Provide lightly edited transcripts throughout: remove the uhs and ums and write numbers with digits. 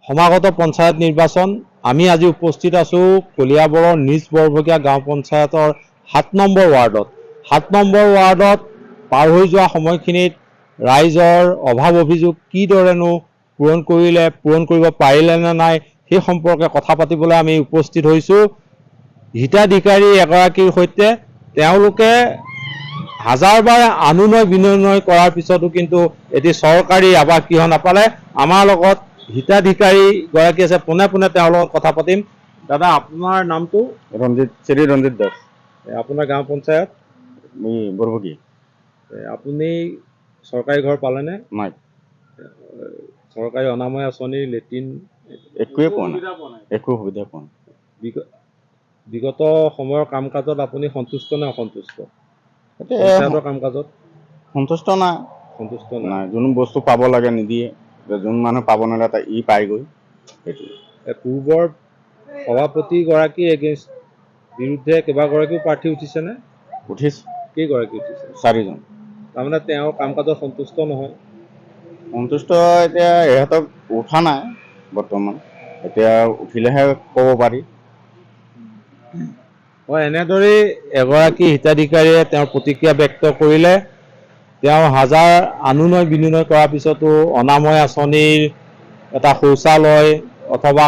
সমাগত পঞ্চায়ত নিৰ্বাচন আমি আজি উপস্থিত আছোঁ কলিয়াবৰৰ নিজ বৰভগীয়া গাঁও পঞ্চায়তৰ 7 নম্বৰ ৱাৰ্ডত। 7 নম্বৰ ৱাৰ্ডত পাৰ হৈ যোৱা সময়খিনিত ৰাইজৰ অভাৱ অভিযোগ কিদৰেনো পূৰণ কৰিব পাৰিলে নে নাই সেই সম্পৰ্কে কথা পাতিবলৈ আমি উপস্থিত হৈছোঁ হিতাধিকাৰী এগৰাকীৰ সৈতে। তেওঁলোকে হাজাৰবাৰ অনুনয় বিনয় কৰাৰ পিছতো কিন্তু এটি চৰকাৰী আৱাস গৃহ নাপালে। আমাৰ লগত হিতাধিকাৰী গৰাকী আছে, পোনে পোনে তেওঁৰ লগত কথা পাতিম। দাদা, আপোনাৰ নামটো? শ্ৰী ৰঞ্জিত দাস। আপোনাৰ গাঁও পঞ্চায়ত বৰভগী। আপুনি চৰকাৰী ঘৰ পালেনে? নাই, চৰকাৰী অনাময় আঁচনি লেট্ৰিন একোৱে পোৱা নাই, একো সুবিধা পোৱা নাই। বিগত সময়ৰ কাম কাজত আপুনি সন্তুষ্ট নে অসন্তুষ্ট? পঞ্চায়তৰ কাম কাজত সন্তুষ্ট নাই। সন্তুষ্ট নাই, যোন বস্তু পাব লাগে নিদিয়ে, যোন মানুহ পাব নালাগে ই পাইগৈ। পূৰ্বৰ সভাপতিগৰাকীৰ বিৰুদ্ধে কেইবাগৰাকীও প্ৰাৰ্থী উঠিছেনে? উঠিছে। কেইগৰাকী উঠিছে? 4জন। তাৰমানে তেওঁৰ কাম কাজত সন্তুষ্ট নহয়? সন্তুষ্ট এতিয়া ইহঁতক উঠা নাই বৰ্তমান, এতিয়া উঠিলেহে ক'ব পাৰি। এনেদৰেই এগৰাকী হিতাধিকাৰীয়ে তেওঁৰ প্ৰতিক্ৰিয়া ব্যক্ত কৰিলে। তেওঁ হাজাৰ অনুনয় বিনয় কৰাৰ পিছতো অনাময় আঁচনিৰ এটা শৌচালয় অথবা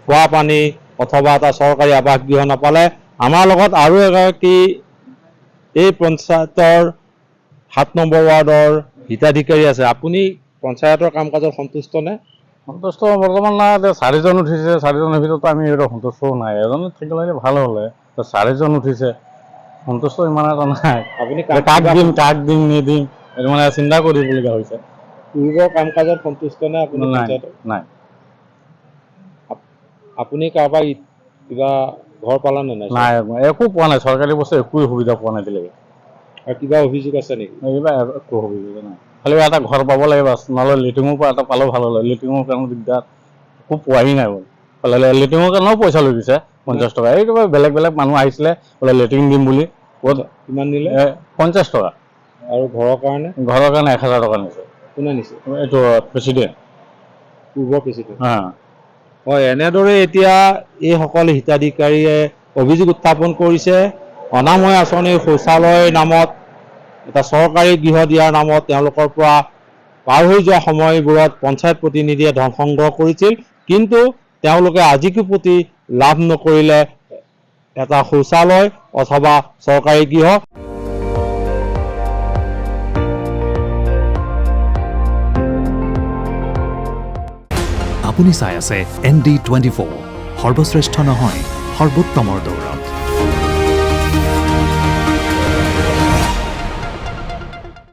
খোৱা পানী অথবা এটা চৰকাৰী আৱাস গৃহ নাপালে। আমাৰ লগত আৰু এগৰাকী এই পঞ্চায়তৰ 7 নম্বৰ ৱাৰ্ডৰ হিতাধিকাৰী আছে। আপুনি পঞ্চায়তৰ কাম কাজত সন্তুষ্ট নে? সন্তুষ্ট বৰ্তমান নাই। 4জন উঠিছে, 4জনৰ ভিতৰত আমি এইটো সন্তুষ্টও নাই। এজন থাকিলে ভাল হ'লে, 4জন উঠিছে, সন্তুষ্ট ইমান এটা নাই। আপুনি কাক দিম নিদিম এইটো মানে চিন্তা কৰিবলগীয়া হৈছে। পূৰ্বৰ কাম কাজত সন্তুষ্ট নে আপুনি পঞ্চায়তৰ? নাই। আপুনি কাৰোবাৰ কিবা ঘৰ পালানে নাই? নাই, একো পোৱা নাই, চৰকাৰী বস্তু একোৱে সুবিধা পোৱা নাই এতিয়ালৈকে। আৰু কিবা অভিযোগ আছে নেকি? এইবা একো অভিযোগ নাই, খালি এটা ঘৰ পাব লাগে বাছ, নহ'লে লেট্ৰিনৰ পৰা এটা পালেও ভাল হ'লে। লেট্ৰিনৰ কাৰণে দিগদাৰ, একো পোৱাহি নাই বোলে। লেট্ৰিনৰ কাৰণেও পইচা লৈ দিছে 50 টকা। এইটো বেলেগ মানুহ আহিছিলে বোলে লেট্ৰিন দিম বুলি। কিমান নিলে? 50 টকা। আৰু ঘৰৰ কাৰণে? ঘৰৰ কাৰণে 1000 টকা নিছে। কোনে নিছে? এইটো প্ৰেচিডেণ্ট, পূৰ্বৰ প্ৰেচিডেণ্ট। হয়, এনেদৰে এতিয়া এইসকল হিতাধিকাৰীয়ে অভিযোগ উত্থাপন কৰিছে অনাময় আঁচনিৰ শৌচালয়ৰ নামত, এটা চৰকাৰী গৃহ দিয়াৰ নামত তেওঁলোকৰ পৰা পাৰ হৈ যোৱা সময়বোৰত পঞ্চায়ত প্ৰতিনিধিয়ে ধন সংগ্ৰহ কৰিছিল, কিন্তু তেওঁলোকে আজিকো প্ৰতি লাভ নকৰিলে এটা শৌচালয় অথবা চৰকাৰী গৃহ। আপুনি চাই আছে ND24, সৰ্বশ্ৰেষ্ঠ নহয় সৰ্বোত্তমৰ দৌৰ।